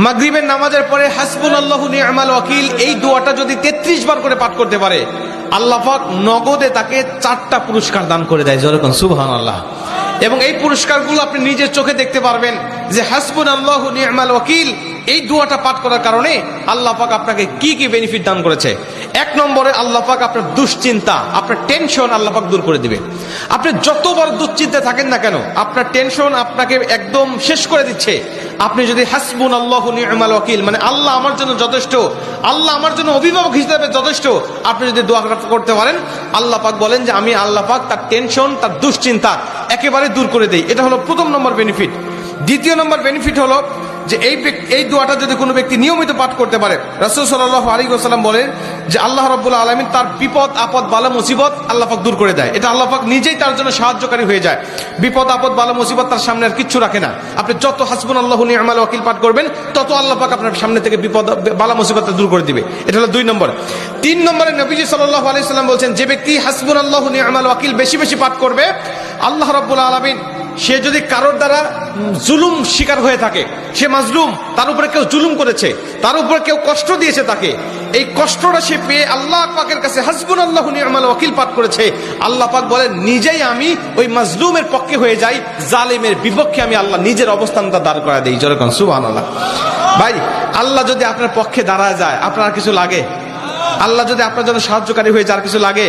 মাগরিবের নামাজের পরে হাসবুনাল্লাহু নি'মাল ওয়াকিল এই দোয়াটা যদি 33 বার করে পাঠ করতে পারে, আল্লাহ পাক নগদে তাকে 4টা পুরস্কার দান করে দেয়। যেরকম সুবহানাল্লাহ। এবং এই পুরস্কারগুলো আপনি নিজের চোখে দেখতে পারবেন যে হাসবুনাল্লাহু নি'মাল ওয়াকিল এই দোয়াটা পাঠ করার কারণে আল্লাহ পাক আপনাকে কি কি বেনিফিট দান করেছে। 1 নম্বরে আল্লাহ পাক আপনার দুশ্চিন্তা, আপনার টেনশন আল্লাহ পাক দূর করে দিবে। আপনি যত বড় দুশ্চিন্তায় থাকেন না কেন, আপনার টেনশন আপনাকে একদম শেষ করে দিচ্ছে। আপনি যদি হাসবুনাল্লাহু নি'মাল ওয়াকিল মানে আল্লাহ আমার জন্য যথেষ্ট, আল্লাহ আমার জন্য অভিভাবক হিসেবে যথেষ্ট, আপনি যদি দোয়া করতে পারেন, আল্লাহ পাক বলেন যে আমি আল্লাহ পাক তার টেনশন, তার দুশ্চিন্তা একেবারে দূর করে দেই। এটা হলো প্রথম নম্বর বেনিফিট। দ্বিতীয় নম্বর বেনিফিট হলো যে এই দোয়াটা যদি কোনো ব্যক্তি নিয়মিত পাঠ করতে পারে, রাসূল সাল্লাল্লাহু আলাইহি ওয়াসাল্লাম বলেন যে আল্লাহ রাব্বুল আলামিন তার বিপদ আপদ বালা মুসিবত আল্লাহ পাক দূর করে দেয়। এটা আল্লাহ পাক নিজেই তার জন্য সাহায্যকারী হয়ে যায়। বিপদ আপদ বালা মুসিবত তার সামনে আর কিচ্ছু রাখে না। আপনি যত হাসবুনাল্লাহু নি'মাল ওয়াকিল পাঠ করবেন, তত আল্লাহ পাক আপনার সামনে থেকে বিপদ বালা মুসিবত দূর করে দিবে। এটা হলো 2 নম্বর। 3 নম্বরে নবীজি সাল্লাল্লাহু আলাইহি ওয়াসাল্লাম বলেন যে ব্যক্তি হাসবুনাল্লাহু নি'মাল ওয়াকিল বেশি বেশি পাঠ করবে, আল্লাহ রাব্বুল আলামিন সে যদি কারোর দ্বারা জুলুম শিকার হয়ে থাকে, সে মাজলুম, তার উপরে কেউ জুলুম করেছে, তার উপরে কেউ কষ্ট দিয়েছে, তাকে এই কষ্টটা সে পেয়ে আল্লাহ পাকের কাছে হাসবুনাল্লাহু নি'মাল ওয়াকিল পাঠ করেছে, আল্লাহ পাক বলেন নিজেই আমি ওই মাজলুমের পক্ষে হয়ে যাই, জালেমের বিপক্ষে আমি আল্লাহ নিজের অবস্থানটা দাঁড় করা দেই। যেরকম সুবহানাল্লাহ। ভাই, আল্লাহ যদি আপনার পক্ষে দাঁড়ায় যায়, আপনার কিছু লাগে? আল্লাহ যদি আপনার জন্য সাহায্যকারী হয়ে যায়, আর কিছু লাগে?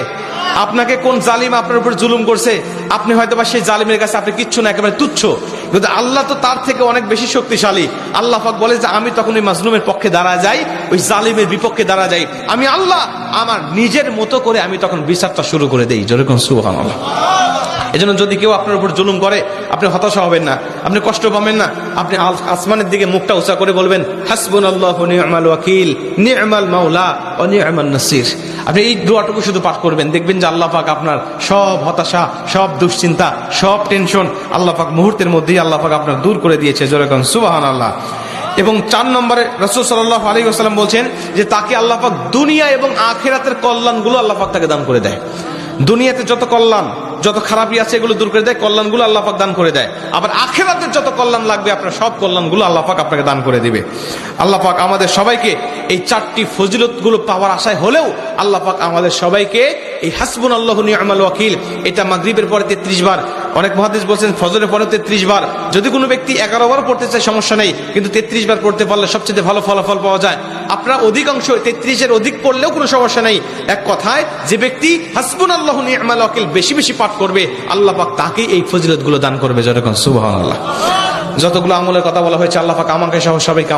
আপনাকে কোন জালিম আপনার উপর জুলুম করছে, আপনি হয়তো বা সেই জালিমের কাছে আপনি কিচ্ছু না, একেবারে তুচ্ছ, কিন্তু আল্লাহ তো তার থেকে অনেক বেশি শক্তিশালী। আল্লাহ পাক বলে যে আমি তখন ওই মাজলুমের পক্ষে দাঁড়া যাই, ওই জালিমের বিপক্ষে দাঁড়া যাই, আমি আল্লাহ আমার নিজের মতো করে আমি তখন বিচারটা শুরু করে দেই। যেরকম সুবহানাল্লাহ। এজন্য যদি কেউ আপনার উপর জুলুম করে, আপনি হতাশা হবেন না, আপনি কষ্ট পাবেন না, আপনি আসমানের দিকে মুখটা উঁচা করে বলবেন হাসবুনাল্লাহু নি'মাল ওয়াকিল নি'মাল মাওলা ওয়া নি'মান নাসির। আপনি এই দোয়াটুকু শুধু পাঠ করবেন, দেখবেন যে আল্লাহ পাক আপনার সব হতাশা, সব দুশ্চিন্তা, সব টেনশন আল্লাহ পাক মুহূর্তের মধ্যেই আল্লাহ পাক আপনার দূর করে দিয়েছে। যেরকম সুবহানাল্লাহ। এবং 4 নম্বরে রাসূল সাল্লাল্লাহু আলাইহি ওয়াসাল্লাম বলছেন যে তাকে আল্লাহ পাক দুনিয়া এবং আখিরাতের কল্যাণগুলো আল্লাহ পাক তাকে দান করে দেয়। দুনিয়াতে যত কল্যাণ, যত খারাপই আছে এগুলো দূর করে দেয়, কল্যাণগুলো আল্লাহ পাক দান করে দেয়। আবার আখিরাতের যত কল্যাণ লাগবে আপনার সব কল্যাণগুলো আল্লাহ পাক আপনাকে দান করে দিবে। আল্লাহ পাক আমাদের সবাইকে এই 4টি ফজিলতগুলো পাওয়ার আশায় হলেও আল্লাহ পাক আমাদের সবাইকে এই হাসবুনাল্লাহু নি'মাল ওয়াকিল এটা মাগরিবের পরে 33 বার, অনেক মুহাদ্দিস বলেন ফজরের পরে 33 বার, যদি কোনো ব্যক্তি 11 বার পড়তে চায় সমস্যা নেই, কিন্তু 33 বার পড়তে পারলে সবচেয়ে ভালো ফলাফল পাওয়া যায়। আপনারা অধিকাংশ 33-এর অধিক পড়লেও কোনো সমস্যা নেই। এক কথায় যে ব্যক্তি হাসবুনাল্লাহু নি'মাল ওয়াকিল বেশি বেশি পাঠ করবে, আল্লাহ পাক তাকে এই ফজিলতগুলো দান করবে। যেরকম সুবহানাল্লাহ। যতগুলো আমলের কথা বলা হয়েছে আল্লাহ পাক আমাকে সহ সবাইকে